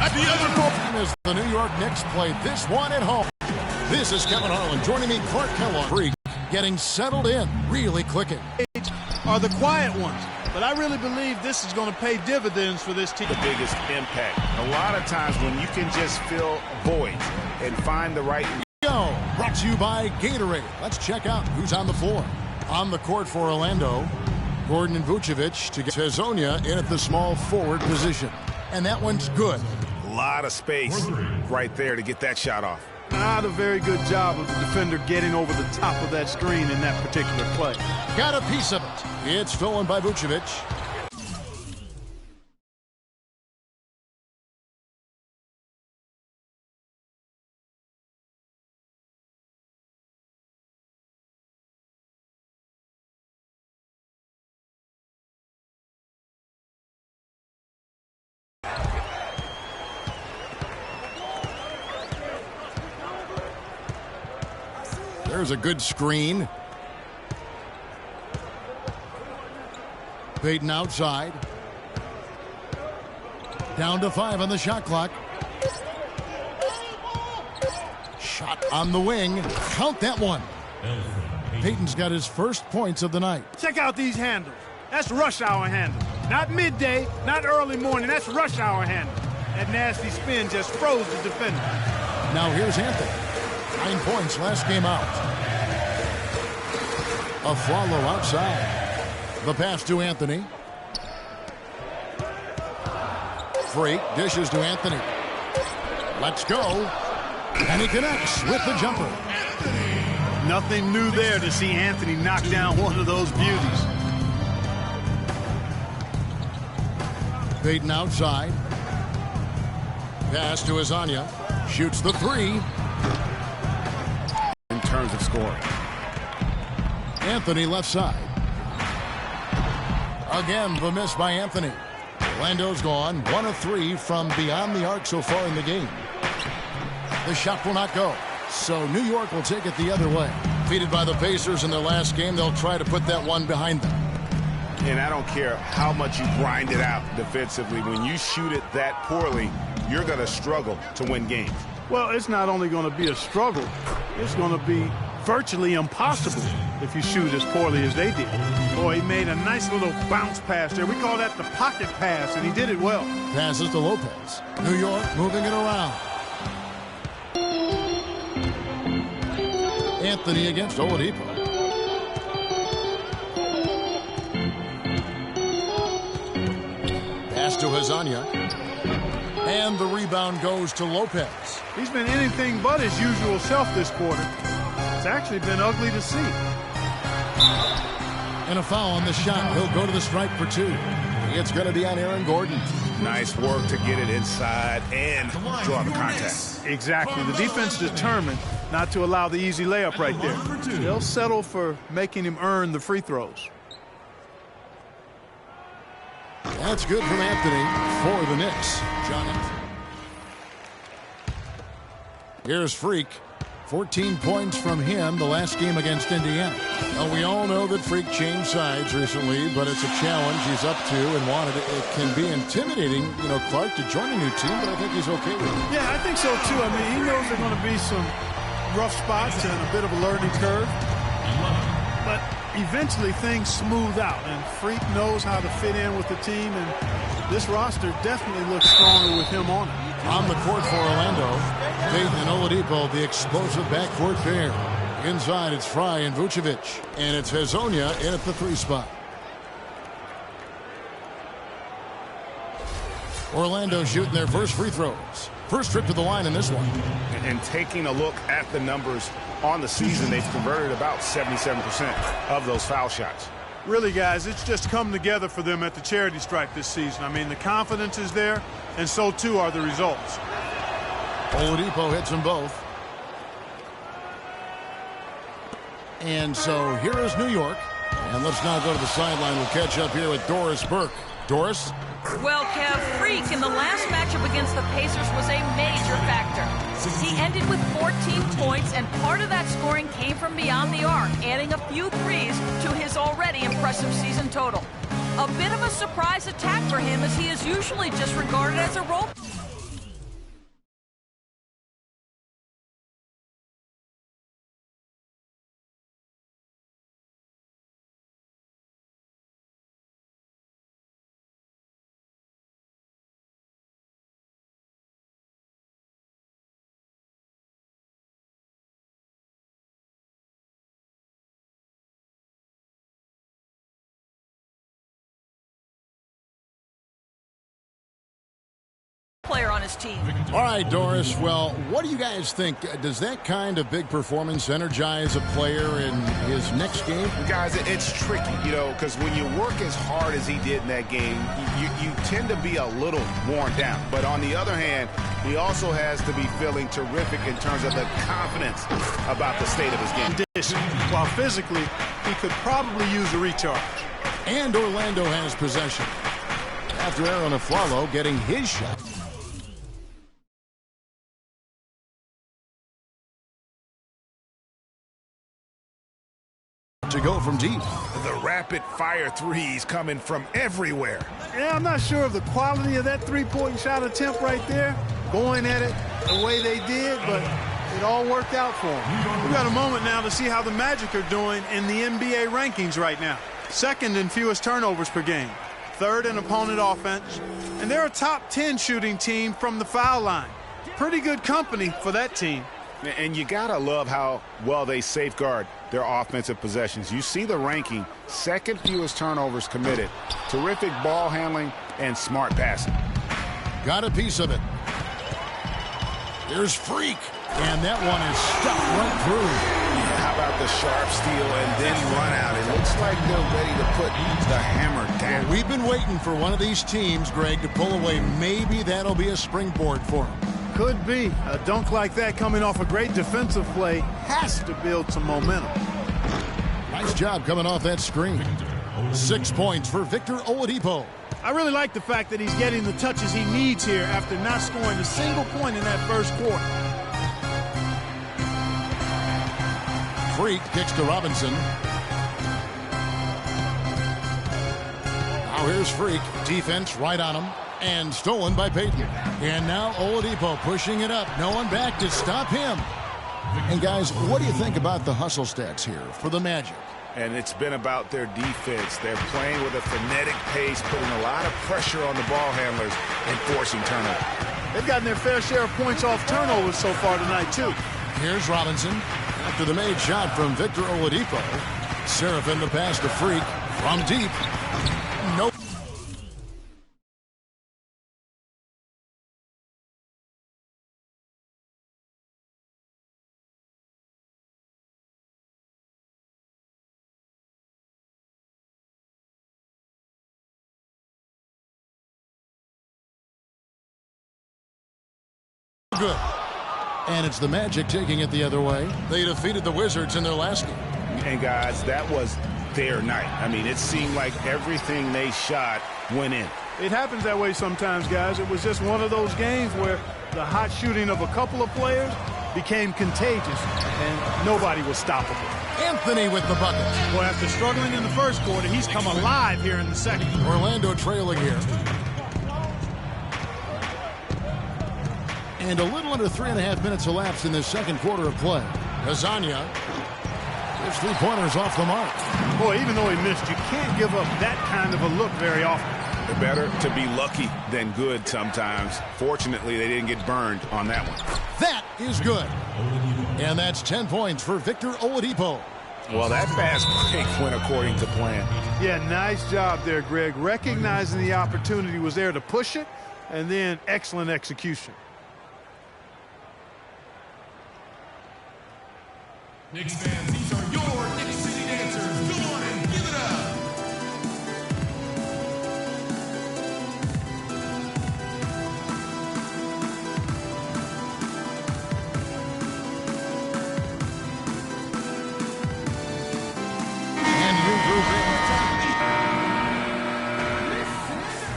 at the other goal. As the New York Knicks play this one at home. This is Kevin Harlan. Joining me, Clark Kellogg. Freak getting settled in, really clicking. Are the quiet ones, but I really believe this is going to pay dividends for this team. The biggest impact. A lot of times when you can just fill voids and find the right. Brought to you by Gatorade. Let's check out who's on the floor. On the court for Orlando, Gordon and Vucevic to get Hezonja in at the small forward position. And that one's good. A lot of space right there to get that shot off. Not a very good job of the defender getting over the top of that screen in that particular play. Got a piece of it. It's stolen by Vucevic. There's a good screen. Payton outside. Down to 5 on the shot clock. Shot on the wing. Count that one. Payton's got his first points of the night. Check out these handles. That's rush hour handle. Not midday, not early morning. That's rush hour handle. That nasty spin just froze the defender. Now here's Anthony. 9 points last game out. Afflalo outside. The pass to Anthony. Freak dishes to Anthony. Let's go. And he connects with the jumper. Nothing new there to see Anthony knock down one of those beauties. Payton outside. Pass to Hezonja. Shoots the 3. In terms of scoring. Anthony left side. Again, the miss by Anthony. Orlando's gone 1 of 3 from beyond the arc so far in the game. The shot will not go. So New York will take it the other way. Defeated by the Pacers in their last game, they'll try to put that one behind them. And I don't care how much you grind it out defensively. When you shoot it that poorly, you're going to struggle to win games. Well, it's not only going to be a struggle, it's going to be virtually impossible if you shoot as poorly as they did. Boy, he made a nice little bounce pass there. We call that the pocket pass, and he did it well. Passes to Lopez. New York moving it around. Anthony against Oladipo. Pass to Hezonja. And the rebound goes to Lopez. He's been anything but his usual self this quarter. It's actually been ugly to see. And a foul on the shot. He'll go to the stripe for 2. It's going to be on Aaron Gordon. Nice work to get it inside and draw the contact. Exactly. The defense determined not to allow the easy layup right there. They'll settle for making him earn the free throws. That's good from Anthony for the Knicks. Jonathan. Here's Freak. 14 points from him the last game against Indiana. Well, we all know that Freak changed sides recently, but it's a challenge he's up to and wanted it. It can be intimidating, you know, Clark, to join a new team, but I think he's okay with it. Yeah, I think so, too. I mean, he knows there are going to be some rough spots and a bit of a learning curve. But eventually things smooth out, and Freak knows how to fit in with the team, and this roster definitely looks stronger with him on it. On the court for Orlando, Payton and Oladipo, the explosive backcourt pair. Inside, it's Fry and Vucevic, and it's Hezonja in at the 3 spot. Orlando shooting their first free throws. First trip to the line in this one. And taking a look at the numbers on the season, they've converted about 77% of those foul shots. Really, guys, it's just come together for them at the charity stripe this season. I mean, the confidence is there, and so too are the results. Oladipo hits them both. And so here is New York. And let's now go to the sideline. We'll catch up here with Doris Burke. Doris? Well, Kev, Freak in the last matchup against the Pacers was a major factor. He ended with 14 points, and part of that scoring came from beyond the arc, adding a few threes to his already impressive season total. A bit of a surprise attack for him, as he is usually just regarded as a role. his team. All right, Doris. Well, what do you guys think? Does that kind of big performance energize a player in his next game? Guys, it's tricky, because when you work as hard as he did in that game, you tend to be a little worn down. But on the other hand, he also has to be feeling terrific in terms of the confidence about the state of his game. While physically, he could probably use a recharge. And Orlando has possession after Aaron Aflalo getting his shot. To go from deep. The rapid-fire threes coming from everywhere. Yeah, I'm not sure of the quality of that three-point shot attempt right there, going at it the way they did, but it all worked out for them. We've got a moment now to see how the Magic are doing in the NBA rankings right now. Second in fewest turnovers per game, third in opponent offense, and they're a top 10 shooting team from the foul line. Pretty good company for that team. And you gotta love how well they safeguard their offensive possessions. You see the ranking, second fewest turnovers committed, terrific ball handling, and smart passing. Got a piece of it. Here's Freak, and that one is stuffed right through. Yeah, how about the sharp steal and then run out? It looks like they're ready to put the hammer down. Well, we've been waiting for one of these teams, Greg, to pull away. Maybe that'll be a springboard for them. Could be. A dunk like that coming off a great defensive play has to build some momentum. Nice job coming off that screen. 6 points for Victor Oladipo. I really like the fact that he's getting the touches he needs here after not scoring a single point in that first quarter. Freak kicks to Robinson. Now here's Freak. Defense right on him. And stolen by Payton. And now Oladipo pushing it up. No one back to stop him. And guys, what do you think about the hustle stats here for the Magic? And it's been about their defense. They're playing with a frenetic pace, putting a lot of pressure on the ball handlers and forcing turnovers. They've gotten their fair share of points off turnovers so far tonight, too. Here's Robinson. After the made shot from Victor Oladipo. Seraphin the pass to Freak. From deep. Nope. Good. And it's the Magic taking it the other way. They defeated the Wizards in their last game. And guys, that was their night. I mean, it seemed like everything they shot went in. It happens that way sometimes, guys. It was just one of those games where the hot shooting of a couple of players became contagious and nobody was stoppable. Anthony with the bucket. Well, after struggling in the first quarter, he's come alive here in the second. Orlando trailing here. And a little under 3.5 minutes elapsed in this second quarter of play. Kazania gives three-pointers off the mark. Boy, even though he missed, you can't give up that kind of a look very often. They're better to be lucky than good sometimes. Fortunately, they didn't get burned on that one. That is good. And that's 10 points for Victor Oladipo. Well, that fast break went according to plan. Yeah, nice job there, Greg. Recognizing the opportunity was there to push it, and then excellent execution. Knicks fans, these are your Knicks City Dancers. Come on and give it up.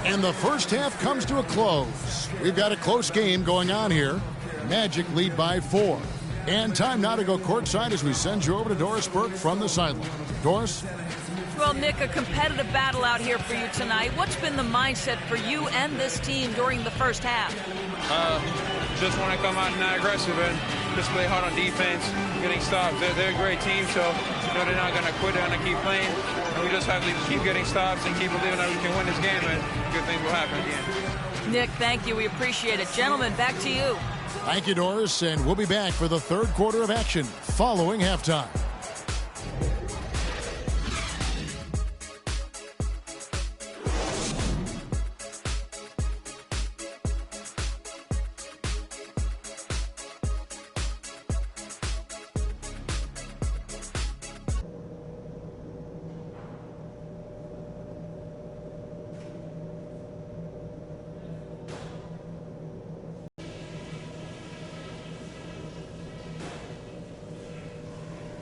And the first half comes to a close. We've got a close game going on here. Magic lead by 4. And time now to go courtside as we send you over to Doris Burke from the sideline. Doris? Well, Nick, a competitive battle out here for you tonight. What's been the mindset for you and this team during the first half? Just want to come out and not aggressive and just play hard on defense, getting stops. They're a great team, so they're not going to quit. They're going to keep playing. And we just have to keep getting stops and keep believing that we can win this game, and good things will happen again. Nick, thank you. We appreciate it. Gentlemen, back to you. Thank you, Doris, and we'll be back for the third quarter of action following halftime.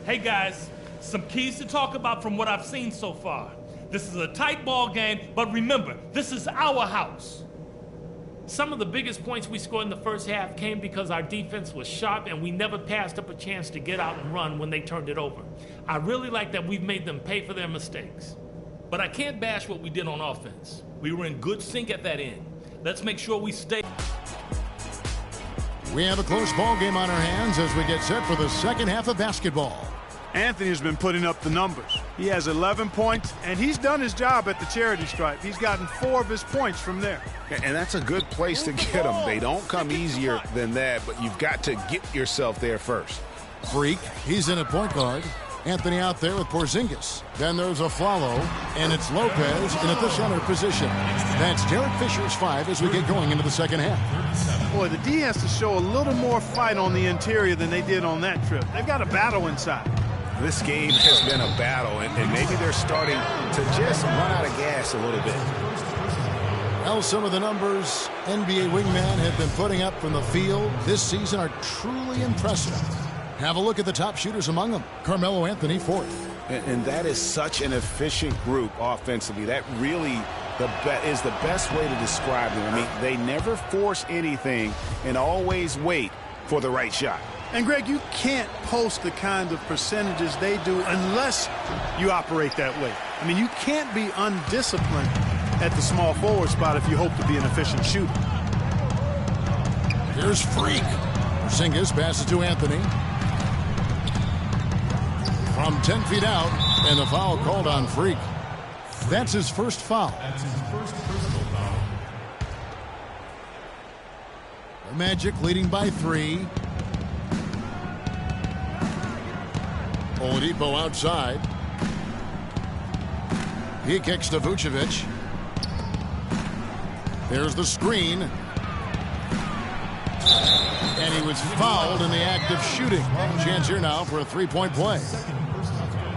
Hey guys, some keys to talk about from what I've seen so far. This is a tight ball game, but remember, this is our house. Some of the biggest points we scored in the first half came because our defense was sharp and we never passed up a chance to get out and run when they turned it over. I really like that we've made them pay for their mistakes. But I can't bash what we did on offense. We were in good sync at that end. Let's make sure we stay. We have a close ball game on our hands as we get set for the second half of basketball. Anthony has been putting up the numbers. He has 11 points, and he's done his job at the charity stripe. He's gotten 4 of his points from there. And that's a good place to get them. They don't come easier than that, but you've got to get yourself there first. Freak, he's in at point guard. Anthony out there with Porzingis. Then there's Afflalo, and it's Lopez in at the center position. That's Derek Fisher's 5 as we get going into the second half. Boy, the D has to show a little more fight on the interior than they did on that trip. They've got a battle inside. This game has been a battle, and maybe they're starting to just run out of gas a little bit. Well, some of the numbers NBA wingmen have been putting up from the field this season are truly impressive. Have a look at the top shooters among them. Carmelo Anthony, 4th. And that is such an efficient group offensively. That really is the best way to describe them. I mean, they never force anything and always wait for the right shot. And, Greg, you can't post the kind of percentages they do unless you operate that way. I mean, you can't be undisciplined at the small forward spot if you hope to be an efficient shooter. Here's Freak. Porzingis passes to Anthony. From 10 feet out, and the foul called on Freak. That's his first foul. That's his first personal foul. The Magic leading by 3. Oladipo outside. He kicks to Vucevic. There's the screen. And he was fouled in the act of shooting. Chance here now for a 3-point play.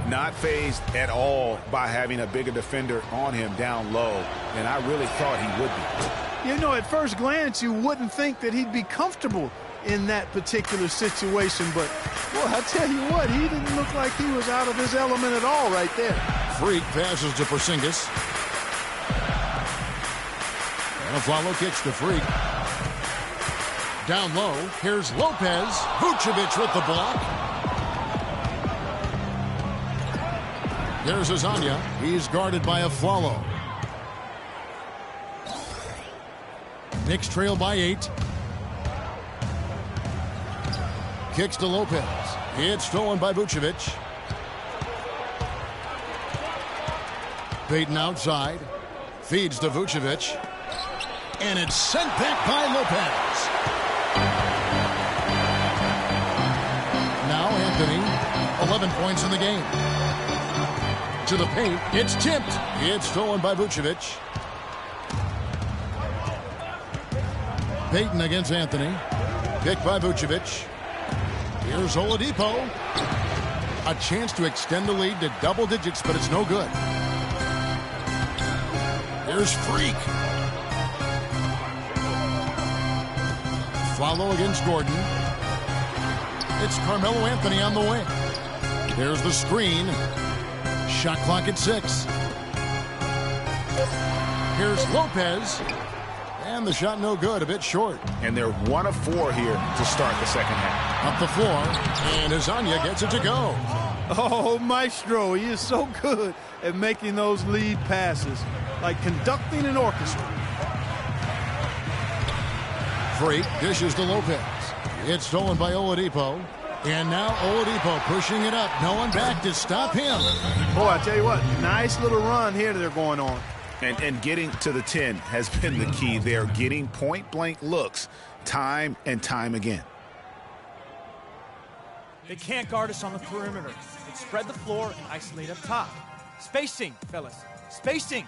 Not fazed at all by having a bigger defender on him down low. And I really thought he would be. You know, at first glance, you wouldn't think that he'd be comfortable in that particular situation, but well, I tell you what, he didn't look like he was out of his element at all right there. Freak passes to Porzingis. And Afflalo kicks to Freak. Down low, here's Lopez. Vucevic with the block. There's Azania. He's guarded by Afflalo. Knicks trail by 8. Kicks to Lopez. It's stolen by Vucevic. Payton outside. Feeds to Vucevic. And it's sent back by Lopez. Now Anthony, 11 points in the game. To the paint. It's tipped. It's stolen by Vucevic. Payton against Anthony. Picked by Vucevic. Here's Oladipo. A chance to extend the lead to double digits, but it's no good. Here's Freak. Follow against Gordon. It's Carmelo Anthony on the wing. There's the screen. Shot clock at 6. Here's Lopez. And the shot no good, a bit short. And they're 1 of 4 here to start the second half. Up the floor, and Azania gets it to go. Oh, Maestro, he is so good at making those lead passes, like conducting an orchestra. Freak dishes to Lopez. It's stolen by Oladipo. And now Oladipo pushing it up. No one back to stop him. Boy, I tell you what, nice little run here that they're going on. And getting to the 10 has been the key. They're getting point-blank looks time and time again. They can't guard us on the perimeter. They spread the floor and isolate up top. Spacing, fellas. Spacing.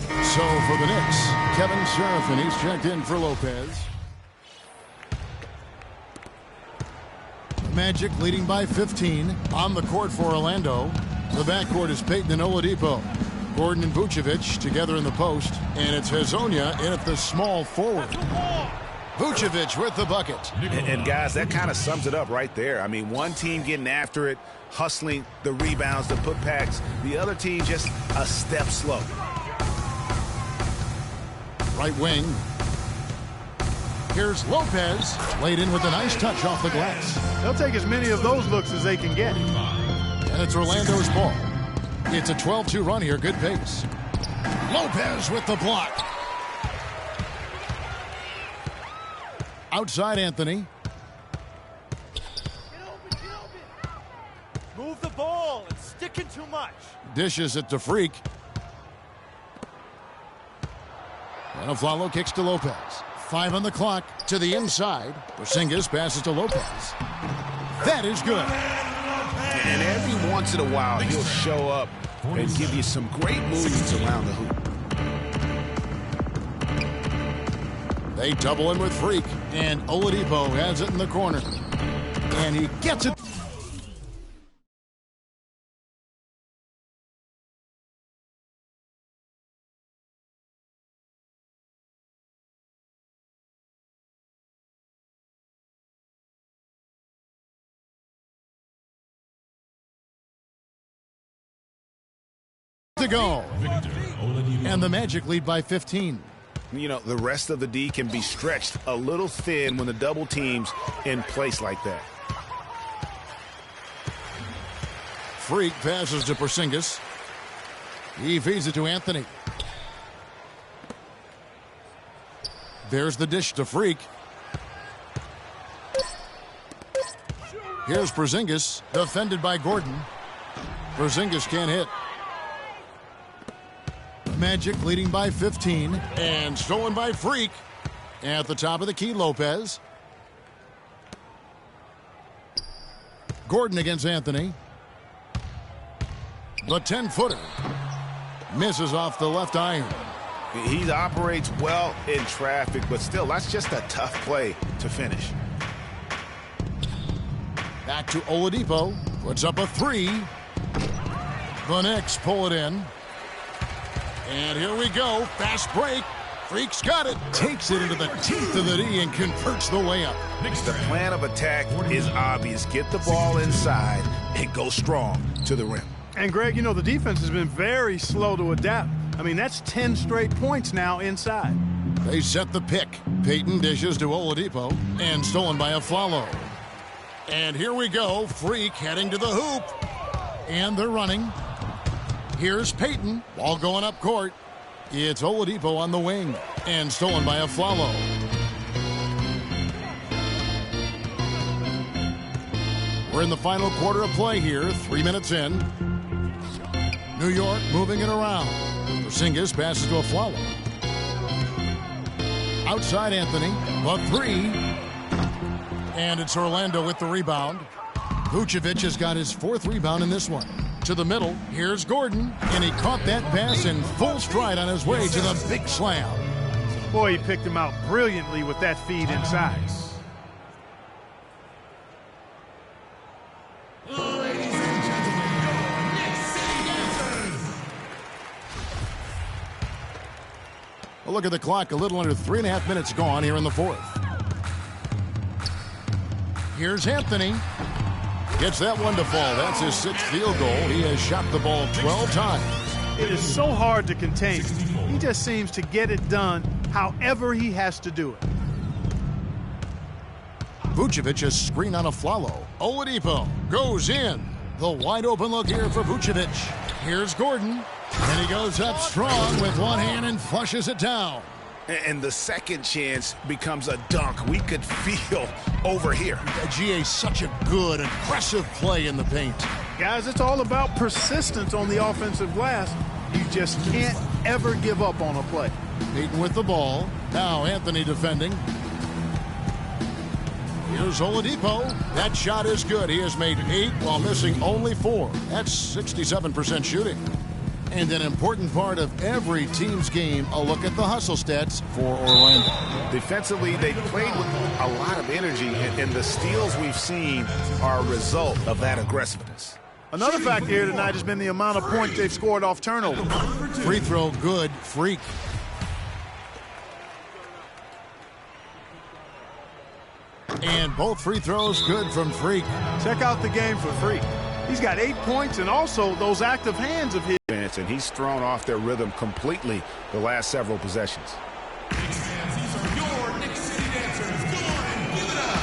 So for the Knicks, Kevin Serafin, he's checked in for Lopez. Magic leading by 15 on the court for Orlando. The backcourt is Payton and Oladipo. Gordon and Vucevic together in the post. And it's Hezonja in at the small forward. Vucevic with the bucket. And guys, that kind of sums it up right there. I mean, one team getting after it, hustling the rebounds, the putbacks. The other team just a step slow. Right wing. Here's Lopez. Laid in with a nice touch off the glass. They'll take as many of those looks as they can get. And it's Orlando's ball. It's a 12-2 run here. Good pace. Lopez with the block. Outside Anthony. Move the ball. It's sticking too much. Dishes it to Freak. And Aflalo kicks to Lopez. 5 on the clock to the inside. Porzingis passes to Lopez. That is good. And every once in a while, he'll show up and give you some great moves around the hoop. They double in with Freak, and Oladipo has it in the corner. And he gets it. To go. And the Magic lead by 15. You know, the rest of the D can be stretched a little thin when the double team's in place like that. Freak passes to Porzingis. He feeds it to Anthony. There's the dish to Freak. Here's Porzingis, defended by Gordon. Porzingis can't hit. Magic leading by 15 and stolen by Freak. At the top of the key, Lopez. Gordon against Anthony. The 10-footer misses off the left iron. He operates well in traffic, but still, that's just a tough play to finish. Back to Oladipo. Puts up a 3. The Knicks pull it in. And here we go. Fast break. Freak's got it. Takes it into the teeth of the D and converts the layup. The plan of attack is obvious. Get the ball inside and go strong to the rim. And, Greg, you know, the defense has been very slow to adapt. I mean, that's 10 straight points now inside. They set the pick. Payton dishes to Oladipo and stolen by Aflalo. And here we go. Freak heading to the hoop. And they're running. Here's Payton. Ball going up court. It's Oladipo on the wing. And stolen by Aflalo. We're in the final quarter of play here. 3 minutes in. New York moving it around. Porzingis passes to Aflalo. Outside Anthony. A 3. And it's Orlando with the rebound. Vucevic has got his 4th rebound in this one. To the middle, here's Gordon, and he caught that pass in full stride on his way to the big slam. Boy, he picked him out brilliantly with that feed inside. Ladies and gentlemen, your Knicks City Dancers. Well, look at the clock, a little under 3.5 minutes gone here in the 4th. Here's Anthony. Gets that one to fall. That's his 6th field goal. He has shot the ball 12 times. It is so hard to contain. He just seems to get it done however he has to do it. Vucevic has screen on Aflalo. Oladipo goes in. The wide open look here for Vucevic. Here's Gordon. And he goes up strong with one hand and flushes it down. And the second chance becomes a dunk. We could feel over here. GA, such a good, aggressive play in the paint. Guys, it's all about persistence on the offensive glass. You just can't ever give up on a play. Payton with the ball. Now Anthony defending. Here's Oladipo. That shot is good. He has made 8 while missing only 4. That's 67% shooting. And an important part of every team's game, a look at the hustle stats for Orlando. Defensively, they played with a lot of energy, and the steals we've seen are a result of that aggressiveness. Another factor here tonight has been the amount of points they've scored off turnover. Free throw good. Freak. And both free throws good from Freak. Check out the game for Freak. He's got 8 points and also those active hands of his. And he's thrown off their rhythm completely the last several possessions. Knicks fans, these are your Knicks City Dancers. Go on and give it up.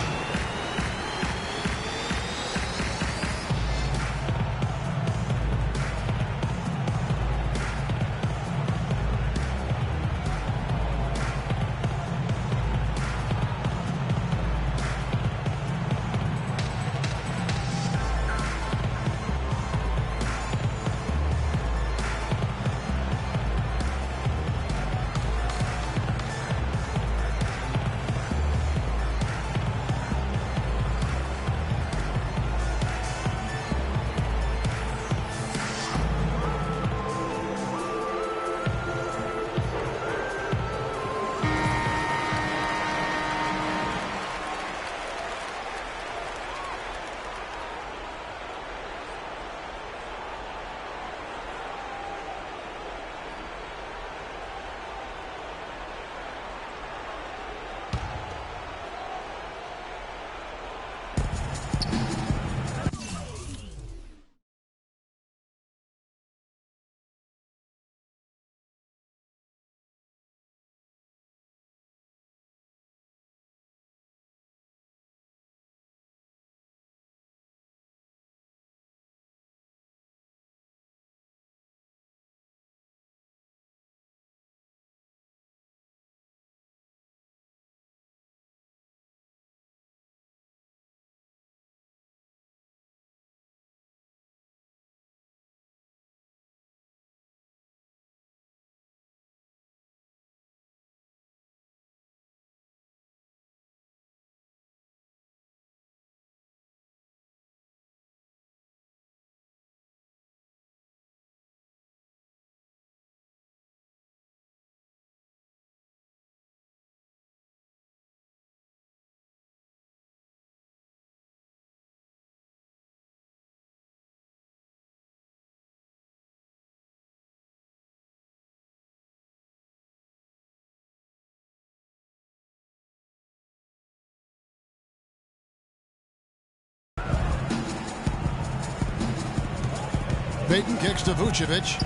Payton kicks to Vucevic.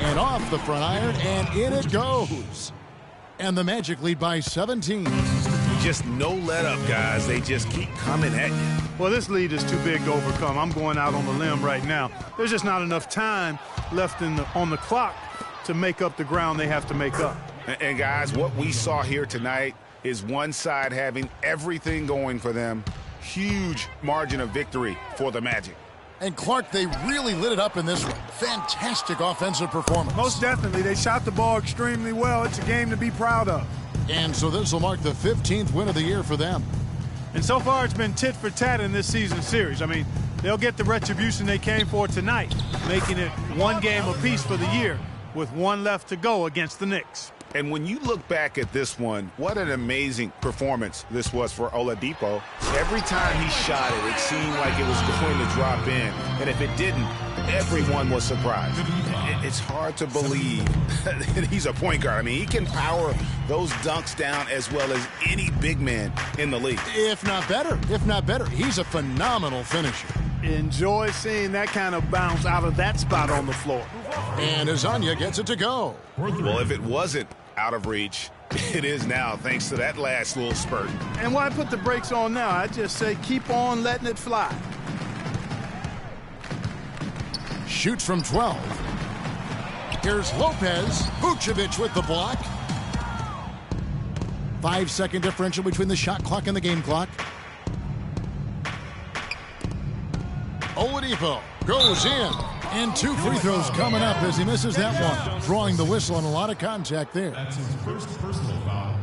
And off the front iron, and in it goes. And the Magic lead by 17. Just no let up, guys. They just keep coming at you. Well, this lead is too big to overcome. I'm going out on the limb right now. There's just not enough time left on the clock to make up the ground they have to make up. And guys, what we saw here tonight is one side having everything going for them. Huge margin of victory for the Magic. And Clark, they really lit it up in this one. Fantastic offensive performance. Most definitely. They shot the ball extremely well. It's a game to be proud of. And so this will mark the 15th win of the year for them. And so far it's been tit for tat in this season series. I mean, they'll get the retribution they came for tonight, making it one game apiece for the year with one left to go against the Knicks. And when you look back at this one, what an amazing performance this was for Oladipo. Every time he shot it, it seemed like it was going to drop in. And if it didn't, everyone was surprised. It's hard to believe that he's a point guard. I mean, he can power those dunks down as well as any big man in the league. If not better. If not better. He's a phenomenal finisher. Enjoy seeing that kind of bounce out of that spot on the floor. And Azania gets it to go. Well, if it wasn't out of reach, it is now, thanks to that last little spurt. And why put the brakes on now? I just say keep on letting it fly. Shoots from 12. Here's Lopez. Vucevic with the block. 5-second differential between the shot clock and the game clock. Oladipo goes in. And 2 free throws coming up as he misses that one. Drawing the whistle on a lot of contact there. That's his first personal foul.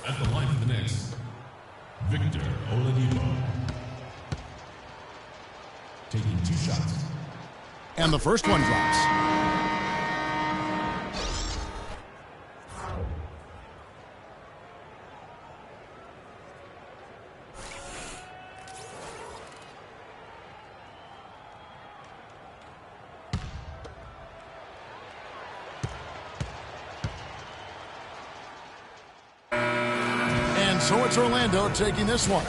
At the line for the Knicks, Victor Oladipo. Taking 2 shots. And the first one drops. So it's Orlando taking this one.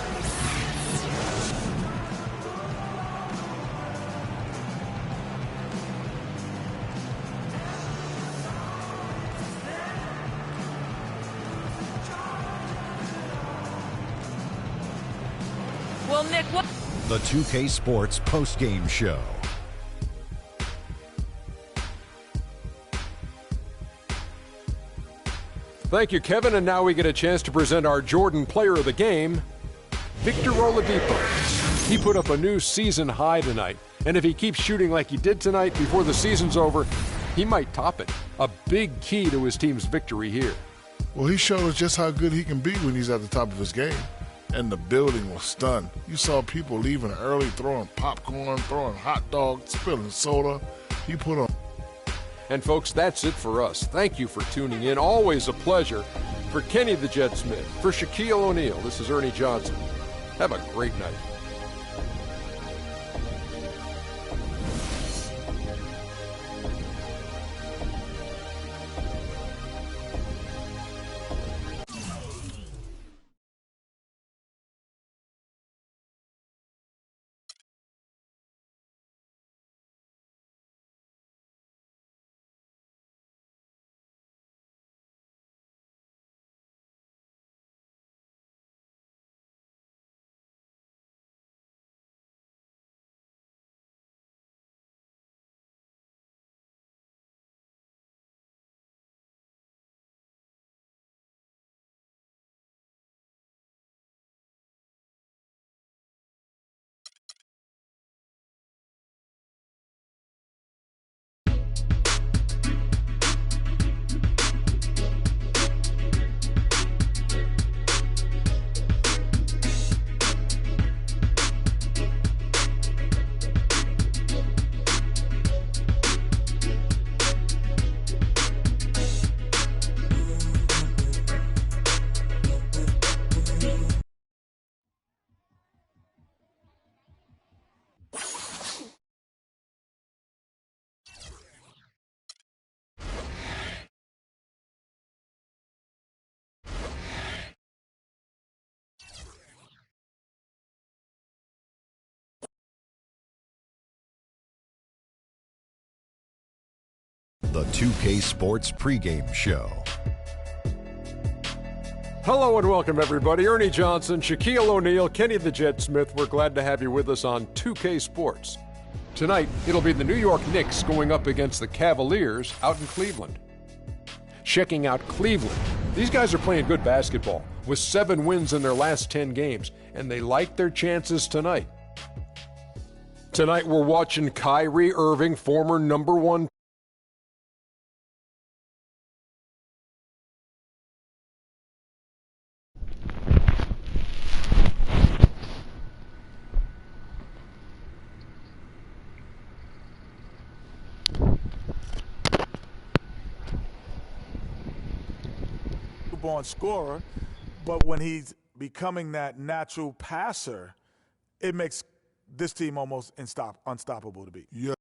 Well, Nick, what? The 2K Sports postgame show. Thank you, Kevin. And now we get a chance to present our Jordan Player of the Game, Victor Oladipo. He put up a new season high tonight. And if he keeps shooting like he did tonight before the season's over, he might top it. A big key to his team's victory here. Well, he showed us just how good he can be when he's at the top of his game. And the building was stunned. You saw people leaving early, throwing popcorn, throwing hot dogs, spilling soda. He put on. And folks, that's it for us. Thank you for tuning in. Always a pleasure. For Kenny the Jet Smith, for Shaquille O'Neal, this is Ernie Johnson. Have a great night. The 2K Sports pregame show. Hello and welcome, everybody. Ernie Johnson, Shaquille O'Neal, Kenny the Jet Smith. We're glad to have you with us on 2K Sports. Tonight, it'll be the New York Knicks going up against the Cavaliers out in Cleveland. Checking out Cleveland. These guys are playing good basketball with 7 wins in their last 10 games, and they like their chances tonight. Tonight, we're watching Kyrie Irving, former #1 born scorer, but when he's becoming that natural passer, it makes this team almost unstoppable to beat. Yeah.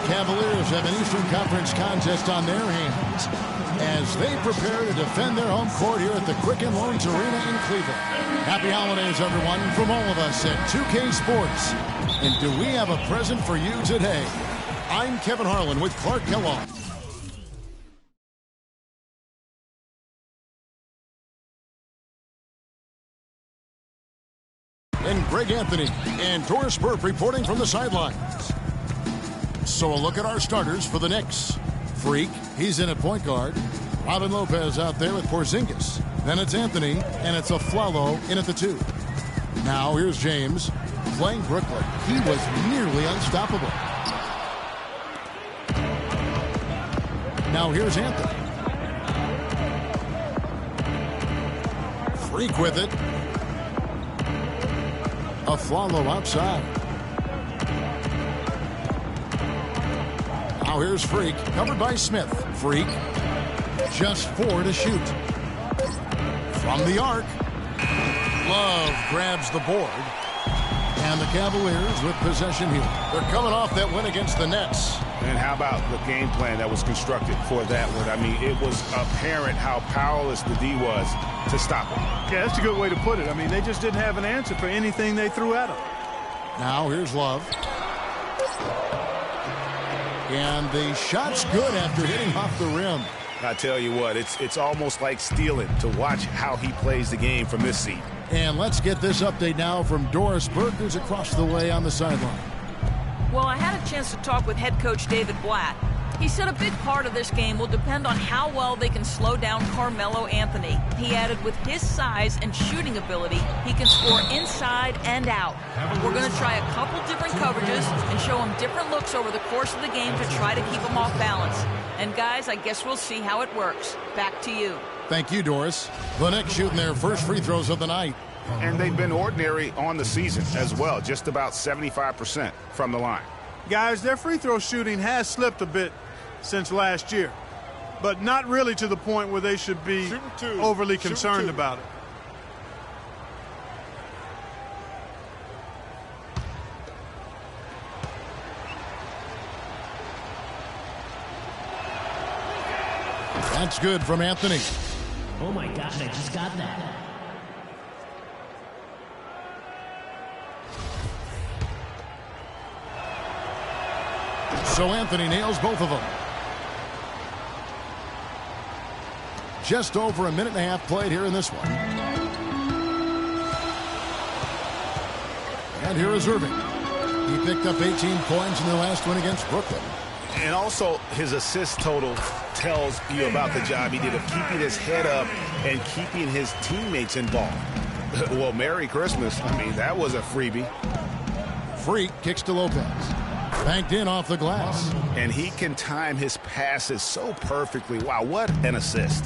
Cavaliers have an Eastern Conference contest on their hands as they prepare to defend their home court here at the Quicken Loans Arena in Cleveland. Happy holidays, everyone, from all of us at 2K Sports. And do we have a present for you today? I'm Kevin Harlan with Clark Kellogg. And Greg Anthony and Doris Burke reporting from the sidelines. So a look at our starters for the Knicks. Freak, he's in at point guard. Robin Lopez out there with Porzingis. Then it's Anthony, and it's Afflalo in at the 2. Now here's James playing Brooklyn. He was nearly unstoppable. Now here's Anthony. Freak with it. Afflalo outside. Now here's Freak, covered by Smith. Freak, just 4 to shoot. From the arc, Love grabs the board. And the Cavaliers with possession here. They're coming off that win against the Nets. And how about the game plan that was constructed for that one? I mean, it was apparent how powerless the D was to stop it. Yeah, that's a good way to put it. I mean, they just didn't have an answer for anything they threw at them. Now here's Love. And the shot's good after hitting off the rim. I tell you what, it's almost like stealing to watch how he plays the game from this seat. And let's get this update now from Doris Burke, who's across the way on the sideline. Well, I had a chance to talk with head coach David Blatt. He said a big part of this game will depend on how well they can slow down Carmelo Anthony. He added with his size and shooting ability, he can score inside and out. We're going to try a couple different coverages and show him different looks over the course of the game to try to keep him off balance. And guys, I guess we'll see how it works. Back to you. Thank you, Doris. The Knicks shooting their first free throws of the night. And they've been ordinary on the season as well, just about 75% from the line. Guys, their free throw shooting has slipped a bit since last year, but not really to the point where they should be overly concerned about it. That's good from Anthony. Oh my gosh, I just got that. So Anthony nails both of them. Just over a minute and a half played here in this one. And here is Irving. He picked up 18 points in the last win against Brooklyn. And also his assist total tells you about the job he did of keeping his head up and keeping his teammates involved. Well, Merry Christmas. I mean, that was a freebie. Freak kicks to Lopez. Banked in off the glass. And he can time his passes so perfectly. Wow, what an assist.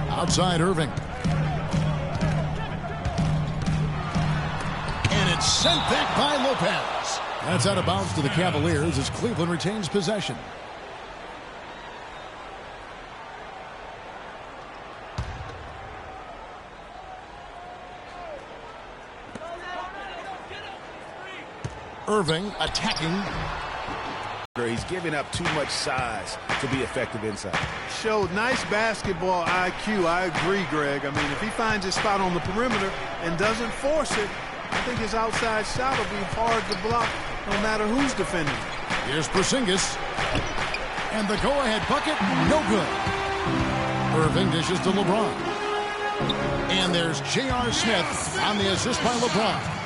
Outside Irving. And it's sent back by Lopez. That's out of bounds to the Cavaliers as Cleveland retains possession. Irving attacking. He's giving up too much size to be effective inside. Showed nice basketball IQ. I agree, Greg. I mean, if he finds his spot on the perimeter and doesn't force it, I think his outside shot will be hard to block no matter who's defending. Here's Porzingis. And the go-ahead bucket, no good. Irving dishes to LeBron. And there's J.R. Smith on the assist by LeBron.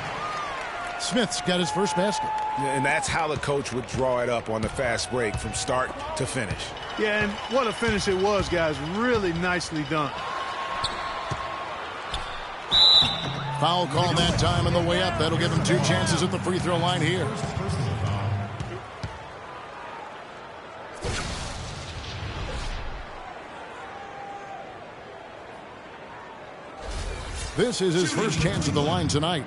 Smith's got his first basket. And that's how the coach would draw it up on the fast break from start to finish. Yeah, and what a finish it was, guys. Really nicely done. Foul call that time on the way up. That'll give him 2 chances at the free throw line here. This is his first chance at the line tonight.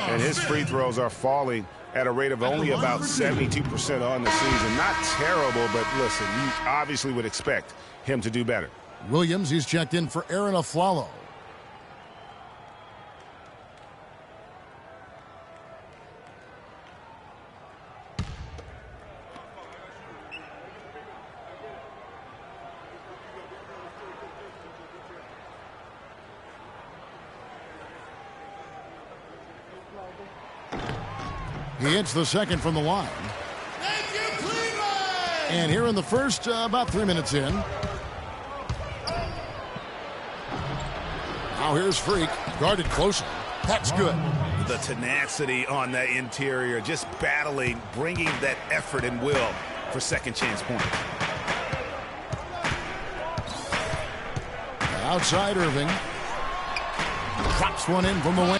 And his free throws are falling at a rate of only about 72% on the season. Not terrible, but listen, you obviously would expect him to do better. Williams, he's checked in for Aaron Afflalo. He hits the second from the line. Thank you, Cleveland! And here in the first, about 3 minutes in. Now here's Freak, guarded closely. That's good. The tenacity on that interior, just battling, bringing that effort and will for second chance point. Outside Irving. Drops one in from the wing.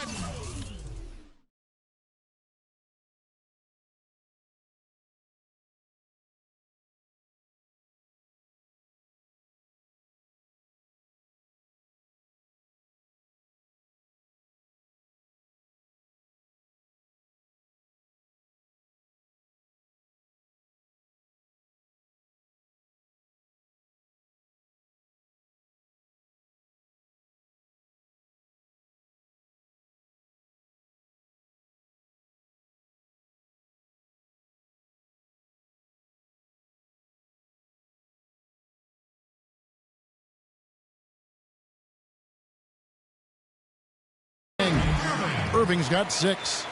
Irving's got 6.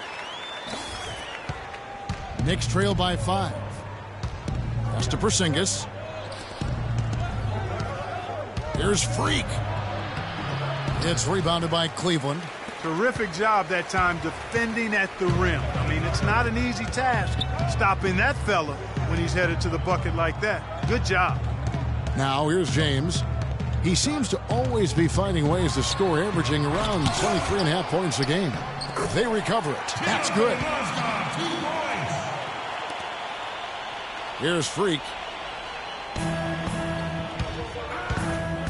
Knicks trail by 5. Pass to Porzingis. Here's Freak. It's rebounded by Cleveland. Terrific job that time defending at the rim. I mean, it's not an easy task stopping that fella when he's headed to the bucket like that. Good job. Now here's James. He seems to always be finding ways to score, averaging around 23.5 points a game. They recover it. That's good. Here's Freak.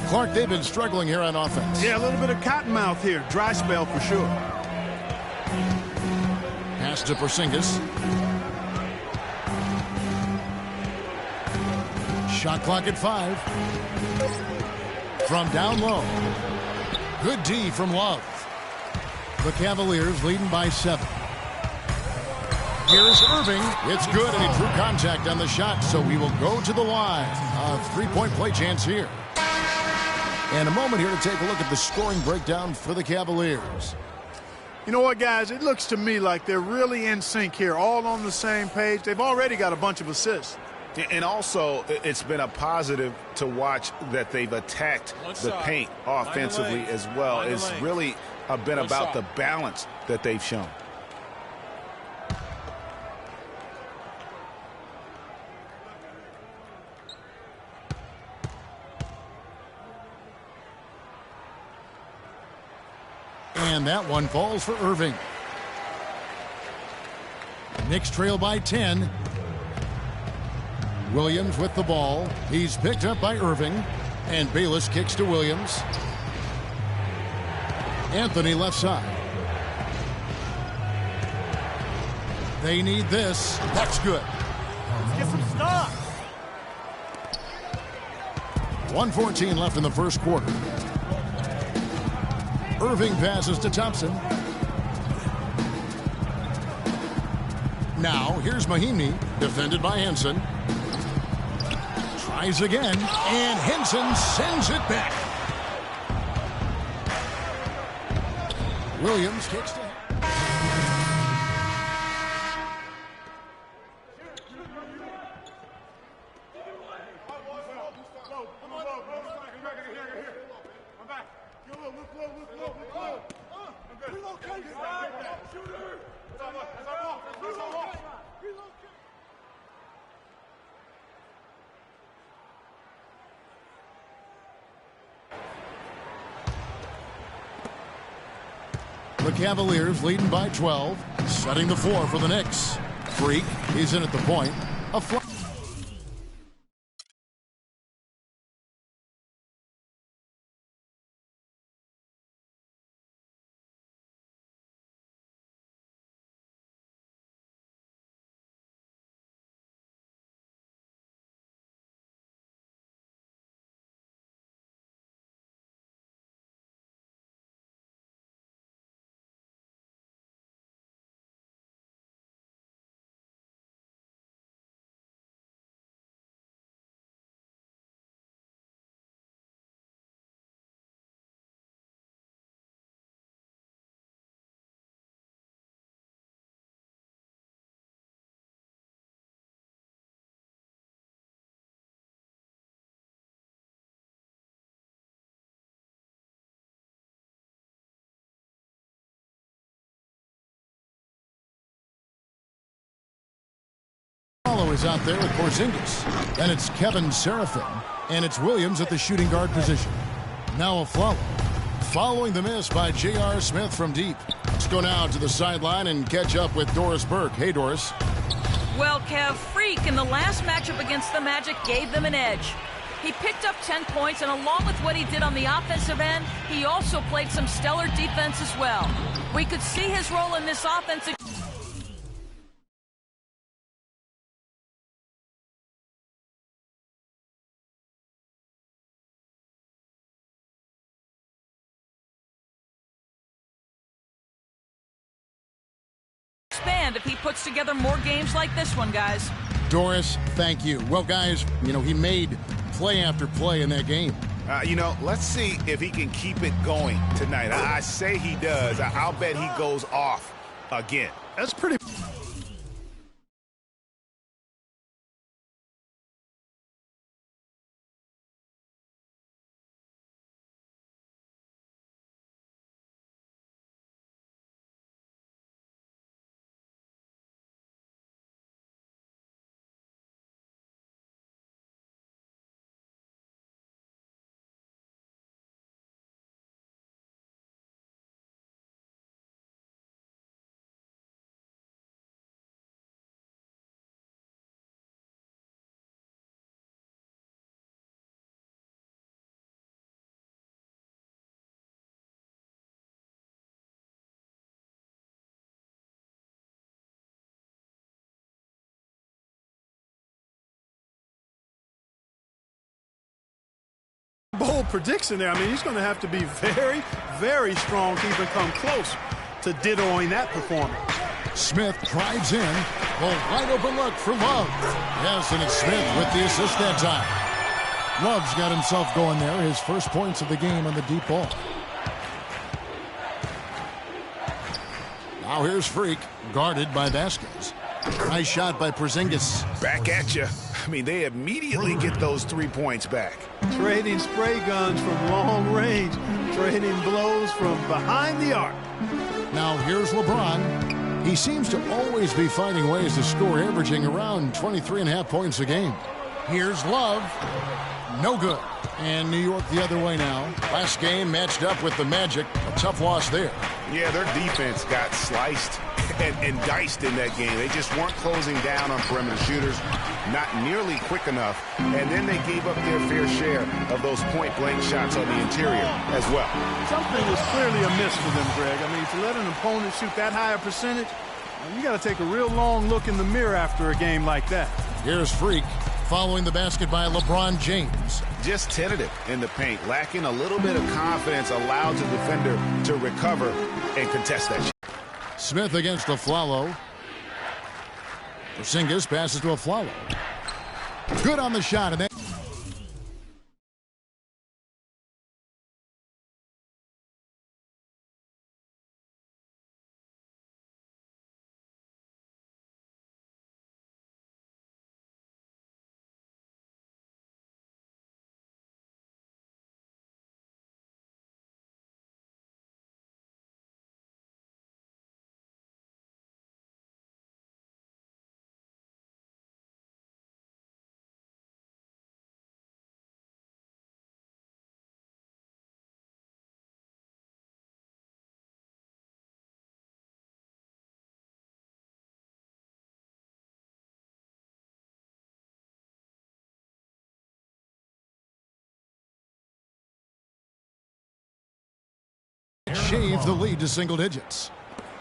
Clark, they've been struggling here on offense. Yeah, a little bit of cottonmouth here. Dry spell for sure. Pass to Porzingis. Shot clock at 5. From down low. Good D from Love. The Cavaliers leading by 7. Here's Irving. It's good, and he drew contact on the shot, so he will go to the line. A three-point play chance here. And a moment here to take a look at the scoring breakdown for the Cavaliers. You know what, guys? It looks to me like they're really in sync here, all on the same page. They've already got a bunch of assists. And also, it's been a positive to watch that they've attacked the paint offensively as well. It's really been about the balance that they've shown. And that one falls for Irving. Knicks trail by 10. Williams with the ball. He's picked up by Irving. And Bayless kicks to Williams. Anthony left side. They need this. That's good. Let's get some stops. 1:14 left in the first quarter. Irving passes to Thompson. Now, here's Mahinmi, defended by Henson. Tries again, and Henson sends it back. Williams kicks to the Cavaliers leading by 12, setting the floor for the Knicks. Freak, he's in at the point. A fly. Is out there with Porzingis, and it's Kevin Serafin, and it's Williams at the shooting guard position. Now Afflalo. Following the miss by J.R. Smith from deep. Let's go now to the sideline and catch up with Doris Burke. Hey, Doris. Well, Kev, Freak in the last matchup against the Magic gave them an edge. He picked up 10 points, and along with what he did on the offensive end, he also played some stellar defense as well. We could see his role in this offense. Expand if he puts together more games like this one, guys. Doris, thank you. Well, guys, he made play after play in that game. Let's see if he can keep it going tonight. I say he does. I'll bet he goes off again. That's pretty... bold prediction there. I mean, he's going to have to be very, very strong to even come close to dittoing that performance. Smith drives in. A wide open look for Love. Yes, and it's Smith with the assist that time. Love's got himself going there. His first points of the game on the deep ball. Now here's Freak, guarded by Vasquez. Nice shot by Porzingis. Back at you. I mean, they immediately get those 3 points back. Trading spray guns from long range. Trading blows from behind the arc. Now here's LeBron. He seems to always be finding ways to score, averaging around 23.5 points a game. Here's Love. No good. And New York the other way now. Last game matched up with the Magic. A tough loss there. Yeah, their defense got sliced and diced in that game. They just weren't closing down on perimeter shooters, not nearly quick enough, and then they gave up their fair share of those point-blank shots on the interior as well. Something is clearly amiss for them, Greg. I mean, to let an opponent shoot that high a percentage, you got to take a real long look in the mirror after a game like that. Here's Freak following the basket by LeBron James. Just tentative in the paint, lacking a little bit of confidence, allowed the defender to recover and contest that shot. Smith against Afflalo. Porzingis passes to Afflalo. Good on the shot, and then shave the lead to single digits.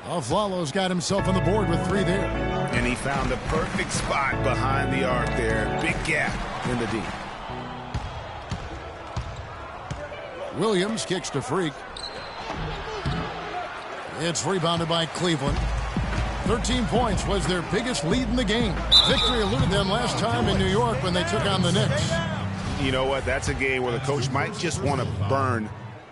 Afflalo's got himself on the board with 3 there. And he found the perfect spot behind the arc there. Big gap in the deep. Williams kicks to Freak. It's rebounded by Cleveland. 13 points was their biggest lead in the game. Victory eluded them last time in New York when they took on the Knicks. You know what? That's a game where the coach might just want to burn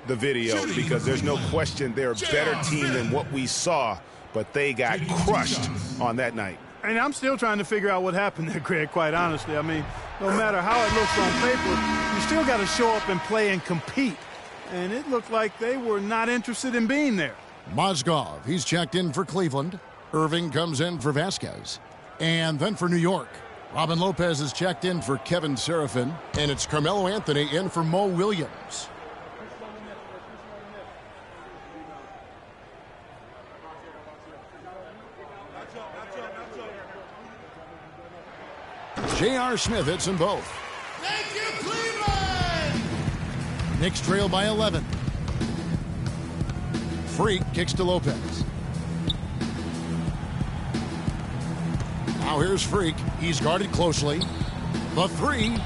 the video, because there's no question they're a better team than what we saw, but they got crushed on that night. And I'm still trying to figure out what happened there, Greg, quite honestly. I mean, no matter how it looks on paper, you still got to show up and play and compete. And it looked like they were not interested in being there. Mozgov, he's checked in for Cleveland. Irving comes in for Vasquez. And then for New York, Robin Lopez is checked in for Kevin Serafin. And it's Carmelo Anthony in for Mo Williams. J.R. Smith hits them both. Thank you, Cleveland! Knicks trail by 11. Freak kicks to Lopez. Now here's Freak. He's guarded closely. The three.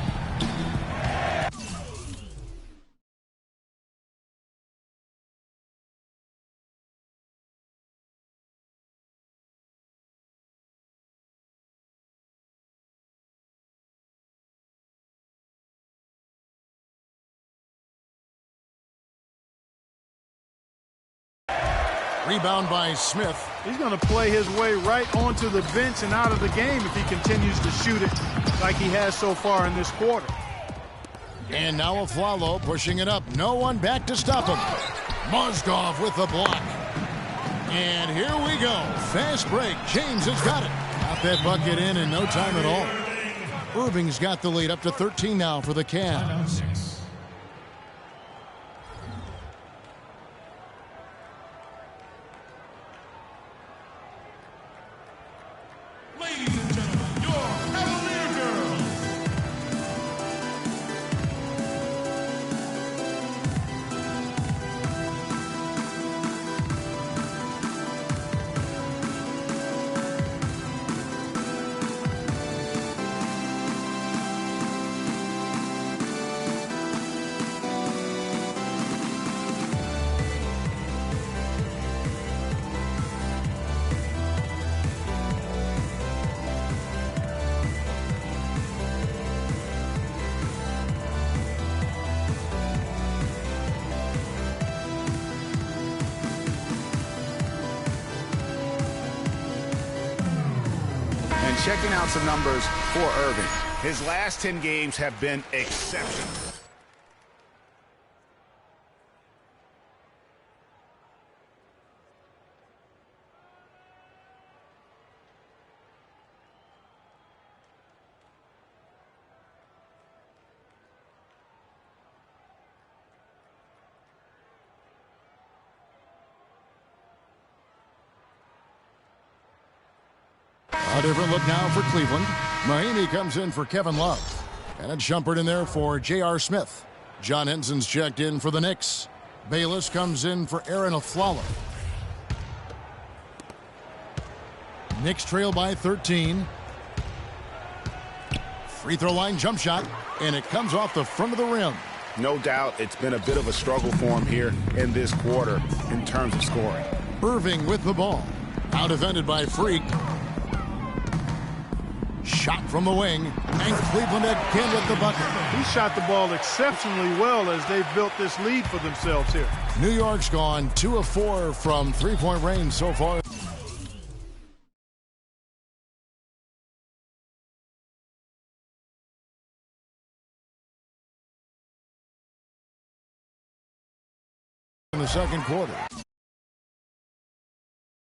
Rebound by Smith. He's going to play his way right onto the bench and out of the game if he continues to shoot it like he has so far in this quarter. And now Afflalo pushing it up. No one back to stop him. Mozgov with the block. And here we go. Fast break. James has got it. Got that bucket in no time at all. Irving's got the lead up to 13 now for the Cavs. Checking out some numbers for Irving. His last 10 games have been exceptional. A different look now for Cleveland. Mahinmi comes in for Kevin Love. And a jumper in there for J.R. Smith. John Henson's checked in for the Knicks. Bayless comes in for Aaron Afflalo. Knicks trail by 13. Free throw line jump shot. And it comes off the front of the rim. No doubt it's been a bit of a struggle for him here in this quarter in terms of scoring. Irving with the ball. Out defended by Freak. Shot from the wing, and Cleveland again with the bucket. He shot the ball exceptionally well as they've built this lead for themselves here. New York's gone 2 of 4 from three-point range so far. In the second quarter.